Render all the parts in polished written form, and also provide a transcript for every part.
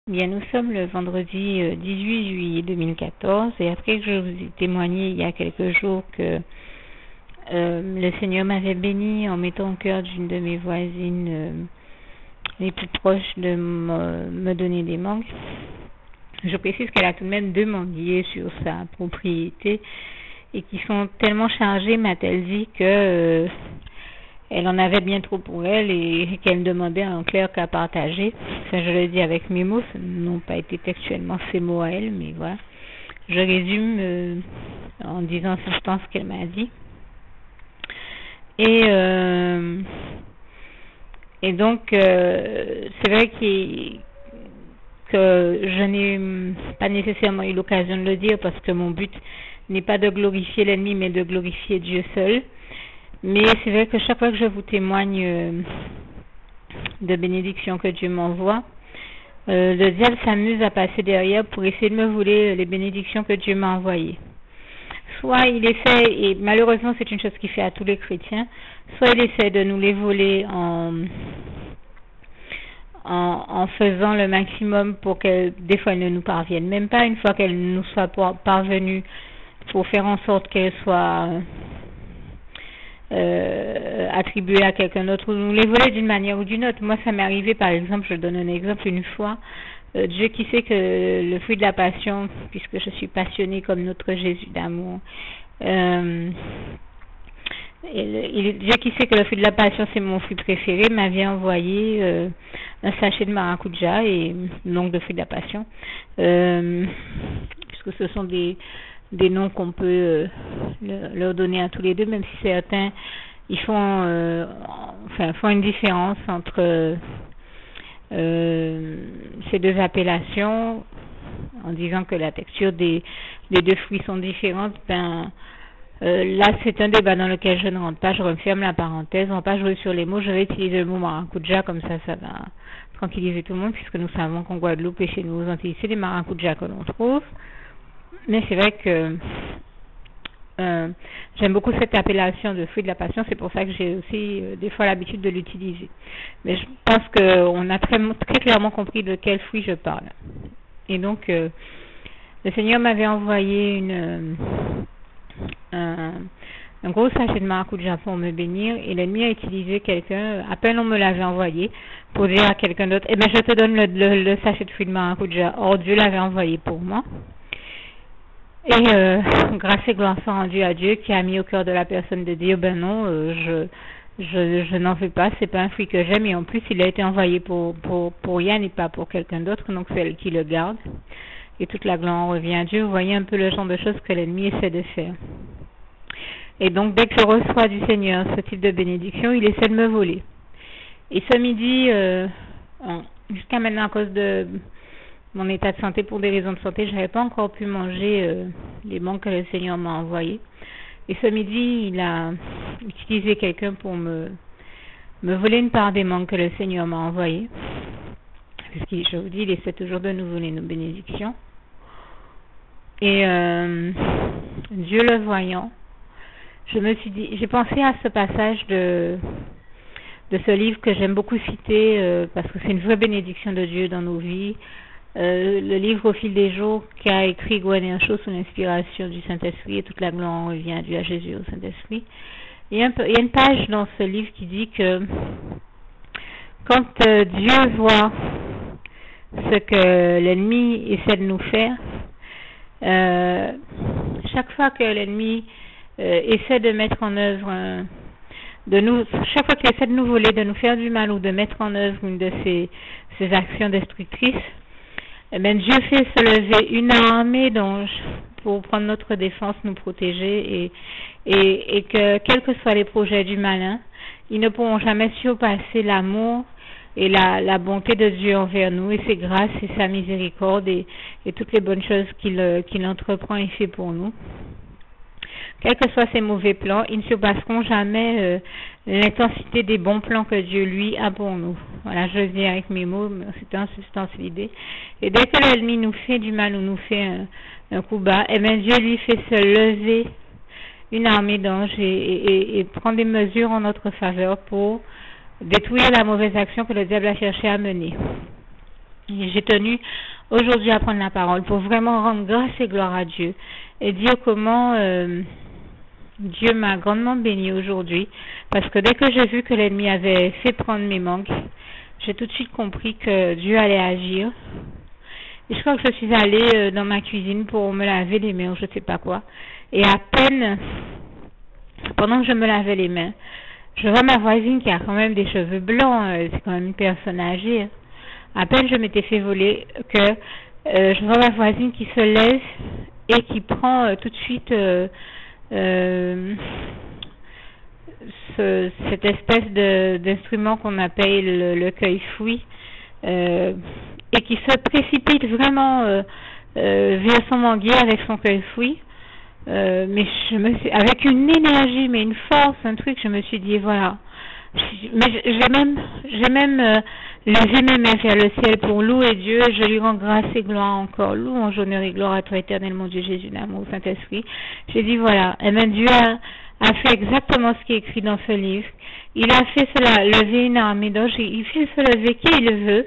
Bien, nous sommes le vendredi 18 juillet 2014 et après que je vous ai témoigné il y a quelques jours que le Seigneur m'avait béni en mettant au cœur d'une de mes voisines les plus proches de me donner des mangues, je précise qu'elle a tout de même demandé sur sa propriété et qui sont tellement chargées, m'a-t-elle dit, que elle en avait bien trop pour elle et qu'elle demandait en clair qu'à partager. Ça, je le dis avec mes mots, ce n'ont pas été textuellement ces mots à elle, mais voilà. Je résume en disant en substance ce qu'elle m'a dit. Et donc, c'est vrai que je n'ai pas nécessairement eu l'occasion de le dire parce que mon but n'est pas de glorifier l'ennemi, mais de glorifier Dieu seul. Mais c'est vrai que chaque fois que je vous témoigne de bénédictions que Dieu m'envoie, le diable s'amuse à passer derrière pour essayer de me voler les bénédictions que Dieu m'a envoyées. Soit il essaie, et malheureusement c'est une chose qu'il fait à tous les chrétiens, soit il essaie de nous les voler en faisant le maximum pour qu'elles, des fois, elles ne nous parviennent même pas, une fois qu'elles nous soient parvenues, pour faire en sorte qu'elles soient attribuées à quelqu'un d'autre, ou nous les voler d'une manière ou d'une autre. Moi, ça m'est arrivé, par exemple, je donne un exemple, une fois, Dieu qui sait que le fruit de la passion, puisque je suis passionnée comme notre Jésus d'amour, Dieu qui sait que le fruit de la passion c'est mon fruit préféré, m'avait envoyé un sachet de maracuja et donc de fruit de la passion, puisque ce sont des noms qu'on peut leur donner à tous les deux, même si certains ils font une différence entre ces deux appellations en disant que la texture des deux fruits sont différentes. Là c'est un débat dans lequel je ne rentre pas, je referme la parenthèse, on ne va pas jouer sur les mots, je vais utiliser le mot maracuja, comme ça va tranquilliser tout le monde, puisque nous savons qu'en Guadeloupe et chez nous aux Antilles c'est des maracujas que l'on trouve. Mais c'est vrai que j'aime beaucoup cette appellation de fruit de la passion, c'est pour ça que j'ai aussi des fois l'habitude de l'utiliser. Mais je pense qu'on a très clairement compris de quel fruit je parle. Et donc, le Seigneur m'avait envoyé un gros sachet de maracuja pour me bénir, et l'ennemi a utilisé quelqu'un, à peine on me l'avait envoyé, pour dire à quelqu'un d'autre, eh bien je te donne le sachet de fruit de maracuja. Or, Dieu l'avait envoyé pour moi. Et grâce et gloire soit rendue à Dieu qui a mis au cœur de la personne de dire ben non, je n'en veux pas, c'est pas un fruit que j'aime, et en plus il a été envoyé pour Yann et pas pour quelqu'un d'autre, donc c'est elle qui le garde. Et toute la gloire revient à Dieu. Vous voyez un peu le genre de choses que l'ennemi essaie de faire. Et donc dès que je reçois du Seigneur ce type de bénédiction, il essaie de me voler. Et ce midi, jusqu'à maintenant à cause de mon état de santé, pour des raisons de santé, je n'avais pas encore pu manger les mangues que le Seigneur m'a envoyées. Et ce midi, il a utilisé quelqu'un pour me voler une part des mangues que le Seigneur m'a envoyées. Parce que je vous dis, il essaie toujours de nous voler nos bénédictions. Et Dieu le voyant, je me suis dit, j'ai pensé à ce passage de ce livre que j'aime beaucoup citer parce que c'est une vraie bénédiction de Dieu dans nos vies. Le livre Au fil des jours qu'a écrit Gwen Cho sous l'inspiration du Saint-Esprit, et toute la gloire revient à Dieu, à Jésus, au Saint-Esprit. Il y a une page dans ce livre qui dit que quand Dieu voit ce que l'ennemi essaie de nous faire, chaque fois que l'ennemi essaie de mettre en œuvre chaque fois qu'il essaie de nous voler, de nous faire du mal ou de mettre en œuvre une de ces actions destructrices, Dieu fait se lever une armée d'anges pour prendre notre défense, nous protéger, et que quels que soient les projets du malin, ils ne pourront jamais surpasser l'amour et la bonté de Dieu envers nous, et ses grâces et sa miséricorde et toutes les bonnes choses qu'il entreprend et fait pour nous. Quels que soient ses mauvais plans, ils ne surpasseront jamais l'intensité des bons plans que Dieu, lui, a pour nous. Voilà, je viens avec mes mots, mais c'est en substance l'idée. Et dès que l'ennemi nous fait du mal ou nous fait un coup bas, Dieu lui fait se lever une armée d'anges et prend des mesures en notre faveur pour détruire la mauvaise action que le diable a cherché à mener. Et j'ai tenu aujourd'hui à prendre la parole pour vraiment rendre grâce et gloire à Dieu et dire comment Dieu m'a grandement béni aujourd'hui, parce que dès que j'ai vu que l'ennemi avait fait prendre mes manques, j'ai tout de suite compris que Dieu allait agir. Et je crois que je suis allée dans ma cuisine pour me laver les mains ou je ne sais pas quoi. Et à peine, pendant que je me lavais les mains, je vois ma voisine qui a quand même des cheveux blancs, c'est quand même une personne âgée. À peine je m'étais fait voler que je vois ma voisine qui se lève et qui prend tout de suite cette espèce d'instrument qu'on appelle le cueille-fouille et qui se précipite vraiment vers son manguier avec son cueille-fouille. Mais avec une énergie, mais une force, un truc, je me suis dit voilà. Mais j'ai même levé mes mains vers le ciel pour louer Dieu. Je lui rends grâce et gloire encore. Louange, honneur et gloire à toi, éternel, mon Dieu Jésus, l'amour, Saint-Esprit. J'ai dit voilà. Et bien Dieu a fait exactement ce qui est écrit dans ce livre. Il a fait cela, lever une armée d'anges. Il fait se lever qui il veut.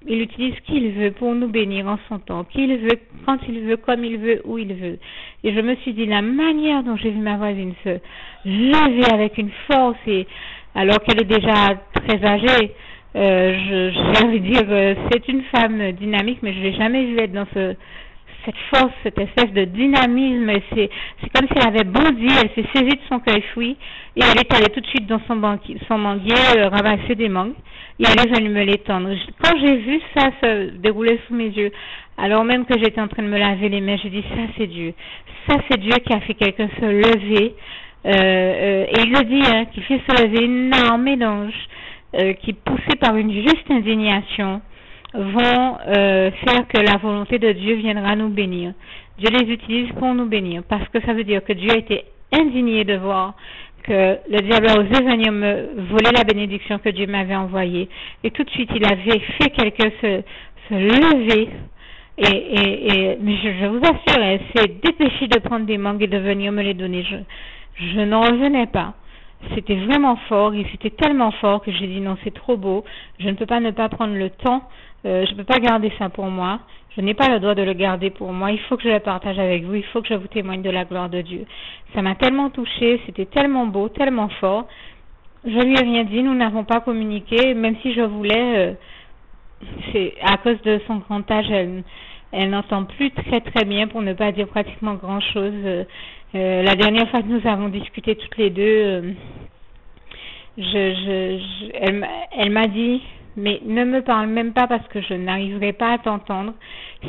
Il utilise qui il veut pour nous bénir en son temps, qui il veut, quand il veut, comme il veut, où il veut. Et je me suis dit, la manière dont j'ai vu ma voisine se lever avec une force, et alors qu'elle est déjà très âgée, j'ai envie de dire, c'est une femme dynamique, mais je ne l'ai jamais vue être dans cette force, cette espèce de dynamisme. C'est comme si elle avait bondi, elle s'est saisie de son cueille-fouille, et elle est allée tout de suite dans son manguier, ramasser des mangues. Et elle est venue me l'étendre. Quand j'ai vu ça se dérouler sous mes yeux, alors même que j'étais en train de me laver les mains, je dis ça c'est Dieu. Ça c'est Dieu qui a fait quelqu'un se lever. Et il le dit, hein, qui fait se lever une armée d'anges qui, poussés par une juste indignation, vont faire que la volonté de Dieu viendra nous bénir. Dieu les utilise pour nous bénir, parce que ça veut dire que Dieu a été indigné de voir que le diable a osé venir me voler la bénédiction que Dieu m'avait envoyée. Et tout de suite, il avait fait quelqu'un se lever. Mais je vous assure, elle s'est dépêchée de prendre des mangues et de venir me les donner. Je n'en revenais pas. C'était vraiment fort, et c'était tellement fort que j'ai dit non, c'est trop beau. Je ne peux pas ne pas prendre le temps. Je ne peux pas garder ça pour moi. Je n'ai pas le droit de le garder pour moi. Il faut que je le partage avec vous. Il faut que je vous témoigne de la gloire de Dieu. Ça m'a tellement touchée. C'était tellement beau, tellement fort. Je lui ai rien dit. Nous n'avons pas communiqué. Même si je voulais, c'est à cause de son grand âge, elle n'entend plus très très bien, pour ne pas dire pratiquement grand chose. La dernière fois que nous avons discuté toutes les deux, elle m'a dit, mais ne me parle même pas parce que je n'arriverai pas à t'entendre.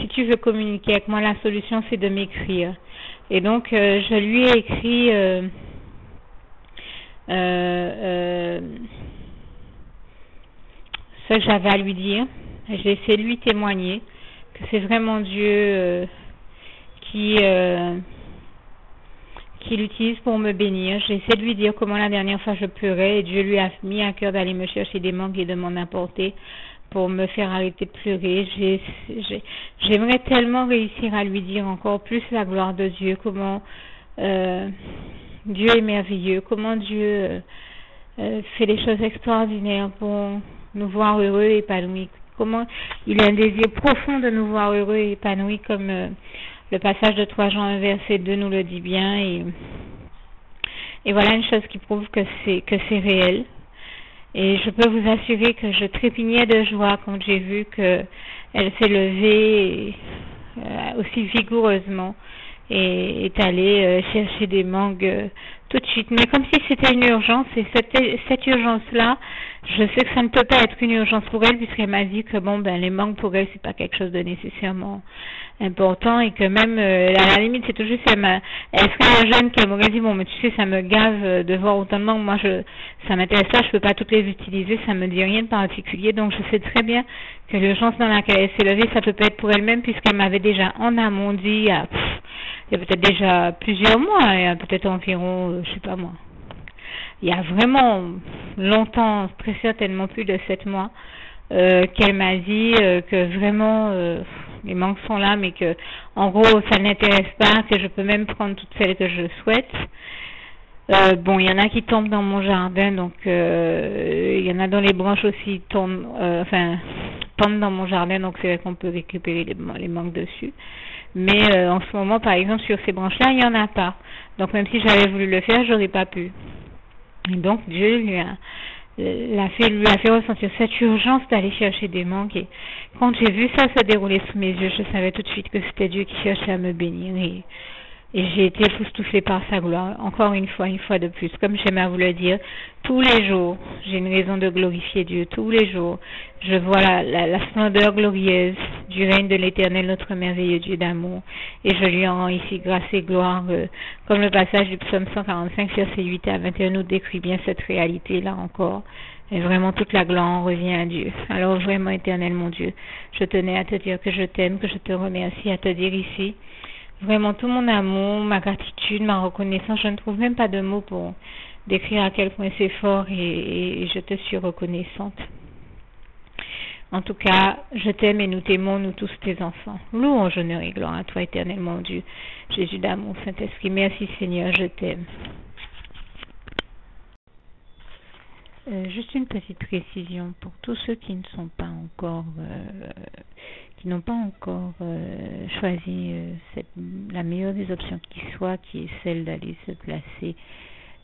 Si tu veux communiquer avec moi, la solution c'est de m'écrire. Et donc je lui ai écrit ce que j'avais à lui dire. J'ai essayé de lui témoigner que c'est vraiment Dieu qui l'utilise pour me bénir. J'ai essayé de lui dire comment la dernière fois je pleurais, et Dieu lui a mis à cœur d'aller me chercher des mangues et de m'en apporter pour me faire arrêter de pleurer. J'aimerais tellement réussir à lui dire encore plus la gloire de Dieu, comment Dieu est merveilleux, comment Dieu fait des choses extraordinaires pour nous voir heureux et épanouis, comment il a un désir profond de nous voir heureux et épanouis, comme le passage de 3 Jean 1 verset 2 nous le dit bien, et voilà une chose qui prouve que c'est réel. Et je peux vous assurer que je trépignais de joie quand j'ai vu qu'elle s'est levée aussi vigoureusement et est allée chercher des mangues tout de suite. Mais comme si c'était une urgence, et cette urgence-là, je sais que ça ne peut pas être une urgence pour elle, puisqu'elle m'a dit que les mangues pour elle, c'est pas quelque chose de nécessairement important, et que même à la limite, c'est tout juste, elle serait un jeune qui m'aurait dit mais tu sais, ça me gave de voir autant de mangues, moi ça m'intéresse pas, je peux pas toutes les utiliser, ça me dit rien de particulier. Donc je sais très bien que l'urgence dans laquelle elle s'est levée, ça peut pas être pour elle-même, puisqu'elle m'avait déjà en amont dit il y a peut-être déjà plusieurs mois, il y a peut-être environ je sais pas moi, il y a vraiment longtemps, très certainement plus de 7 mois, qu'elle m'a dit que vraiment les mangues sont là, mais que en gros ça ne l'intéresse pas, que je peux même prendre toutes celles que je souhaite. Il y en a qui tombent dans mon jardin, donc il y en a dont les branches aussi tombent, pendent dans mon jardin, donc c'est vrai qu'on peut récupérer les mangues dessus. Mais en ce moment, par exemple, sur ces branches-là, il n'y en a pas. Donc même si j'avais voulu le faire, j'aurais pas pu. Et donc Dieu lui a fait ressentir cette urgence d'aller chercher des mangues. Et quand j'ai vu ça se dérouler sous mes yeux, je savais tout de suite que c'était Dieu qui cherchait à me bénir. Et j'ai été époustouflée par sa gloire, encore une fois de plus. Comme j'aime à vous le dire, tous les jours, j'ai une raison de glorifier Dieu. Tous les jours, je vois la splendeur glorieuse du règne de l'Éternel, notre merveilleux Dieu d'amour. Et je lui en rends ici grâce et gloire, comme le passage du psaume 145, versets 8 à 21 nous décrit bien cette réalité-là encore. Et vraiment, toute la gloire en revient à Dieu. Alors vraiment, Éternel, mon Dieu, je tenais à te dire que je t'aime, que je te remercie, à te dire ici vraiment tout mon amour, ma gratitude, ma reconnaissance. Je ne trouve même pas de mots pour décrire à quel point c'est fort et je te suis reconnaissante. En tout cas, je t'aime et nous t'aimons, nous tous tes enfants. Louange, honneur et gloire à toi, Éternel, mon Dieu. Jésus d'amour, Saint-Esprit, merci Seigneur, je t'aime. Juste une petite précision pour tous ceux qui ne sont pas encore, n'ont pas encore choisi la meilleure des options qui soit, qui est celle d'aller se placer,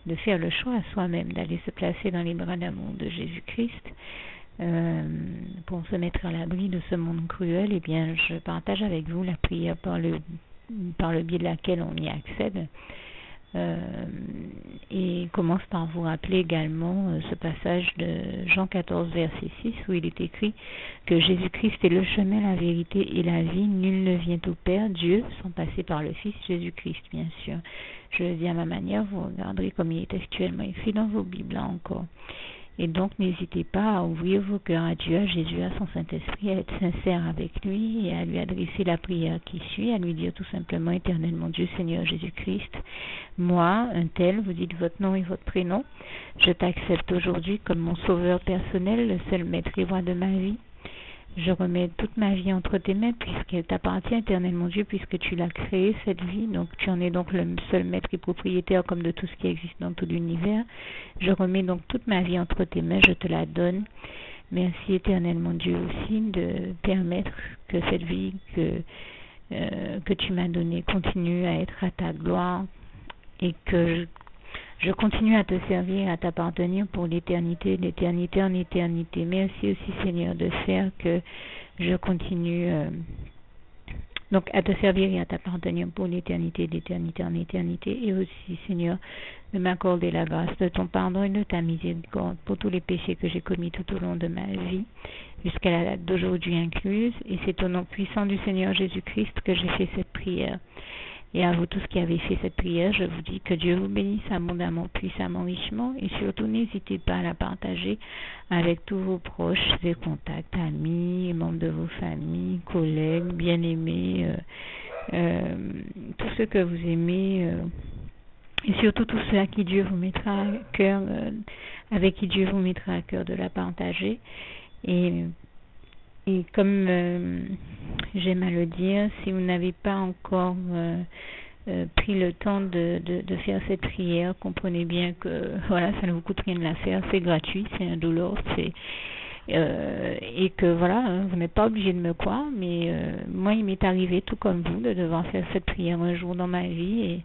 de faire le choix à soi-même, d'aller se placer dans les bras d'amour de Jésus-Christ, pour se mettre à l'abri de ce monde cruel. Eh bien, je partage avec vous la prière par le biais de laquelle on y accède. Et commence par vous rappeler également ce passage de Jean 14 verset 6 où il est écrit que Jésus-Christ est le chemin, la vérité et la vie. Nul ne vient au Père, Dieu, sans passer par le Fils Jésus-Christ, bien sûr. Je le dis à ma manière, vous regarderez comme il est actuellement écrit dans vos Bibles là encore. Et donc, n'hésitez pas à ouvrir vos cœurs à Dieu, à Jésus, à son Saint-Esprit, à être sincère avec lui et à lui adresser la prière qui suit, à lui dire tout simplement, Éternel mon Dieu, Seigneur Jésus-Christ, moi, un tel, vous dites votre nom et votre prénom, je t'accepte aujourd'hui comme mon sauveur personnel, le seul maître et roi de ma vie. Je remets toute ma vie entre tes mains puisqu'elle t'appartient, Éternel mon Dieu, puisque tu l'as créée, cette vie. Donc tu en es donc le seul maître et propriétaire comme de tout ce qui existe dans tout l'univers. Je remets donc toute ma vie entre tes mains, je te la donne. Merci, Éternel mon Dieu, aussi de permettre que cette vie que tu m'as donnée continue à être à ta gloire et que je continue à te servir, à t'appartenir pour l'éternité, d'éternité en éternité. Merci aussi, Seigneur, de faire que je continue donc à te servir et à t'appartenir pour l'éternité, d'éternité en éternité. Et aussi, Seigneur, de m'accorder la grâce de ton pardon et de ta miséricorde pour tous les péchés que j'ai commis tout au long de ma vie, jusqu'à la date d'aujourd'hui incluse. Et c'est au nom puissant du Seigneur Jésus-Christ que j'ai fait cette prière. Et à vous tous qui avez fait cette prière, je vous dis que Dieu vous bénisse abondamment, puissamment, richement. Et surtout, n'hésitez pas à la partager avec tous vos proches et contacts, amis, membres de vos familles, collègues, bien-aimés, tous ceux que vous aimez, et surtout tous ceux à qui Dieu vous mettra à cœur, avec qui Dieu vous mettra à cœur de la partager. Et comme j'aime à le dire, si vous n'avez pas encore pris le temps de faire cette prière, comprenez bien que voilà, ça ne vous coûte rien de la faire, c'est gratuit, c'est indolore, et que voilà, vous n'êtes pas obligé de me croire, mais moi il m'est arrivé tout comme vous de devoir faire cette prière un jour dans ma vie,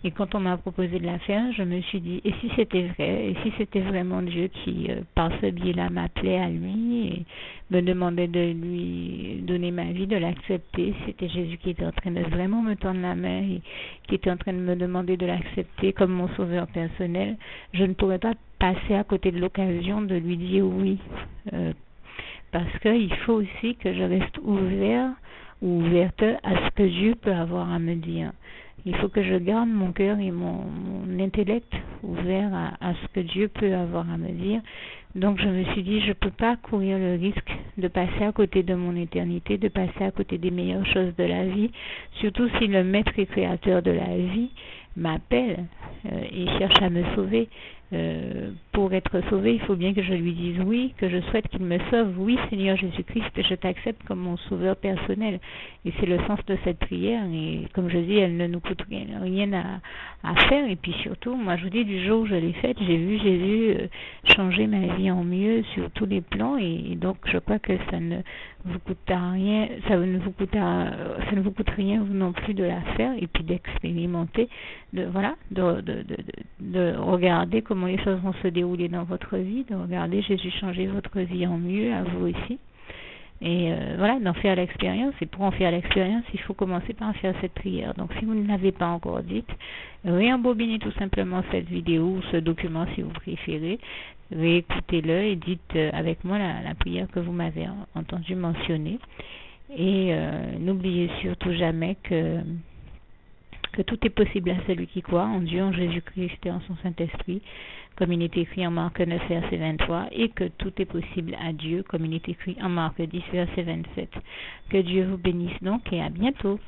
et quand on m'a proposé de la faire, je me suis dit, et si c'était vrai, et si c'était vraiment Dieu qui, par ce biais-là, m'appelait à lui et me demandait de lui donner ma vie, de l'accepter, c'était Jésus qui était en train de vraiment me tendre la main et qui était en train de me demander de l'accepter comme mon sauveur personnel, je ne pourrais pas passer à côté de l'occasion de lui dire oui, parce qu'il faut aussi que je reste ouvert ou ouverte à ce que Dieu peut avoir à me dire. Il faut que je garde mon cœur et mon intellect ouvert à ce que Dieu peut avoir à me dire. Donc je me suis dit, je ne peux pas courir le risque de passer à côté de mon éternité, de passer à côté des meilleures choses de la vie, surtout si le maître et créateur de la vie m'appelle et cherche à me sauver. pour être sauvé, il faut bien que je lui dise oui, que je souhaite qu'il me sauve. Oui, Seigneur Jésus-Christ, je t'accepte comme mon sauveur personnel. Et c'est le sens de cette prière. Et comme je dis, elle ne nous coûte rien à faire. Et puis surtout, moi je vous dis, du jour où je l'ai faite, j'ai vu Jésus changer ma vie en mieux sur tous les plans. Et donc je crois que ça ne vous coûtera rien, ça ne vous coûte rien vous non plus de la faire et puis d'expérimenter, de regarder comment les choses vont se dérouler dans votre vie, de regarder Jésus changer votre vie en mieux, à vous aussi. Et d'en faire l'expérience. Et pour en faire l'expérience, il faut commencer par faire cette prière. Donc si vous ne l'avez pas encore dite, réembobinez tout simplement cette vidéo ou ce document si vous préférez, réécoutez-le et dites avec moi la prière que vous m'avez entendu mentionner. Et n'oubliez surtout jamais que tout est possible à celui qui croit en Dieu, en Jésus-Christ et en son Saint-Esprit, comme il est écrit en Marc 9, verset 23, et que tout est possible à Dieu, comme il est écrit en Marc 10, verset 27. Que Dieu vous bénisse donc et à bientôt.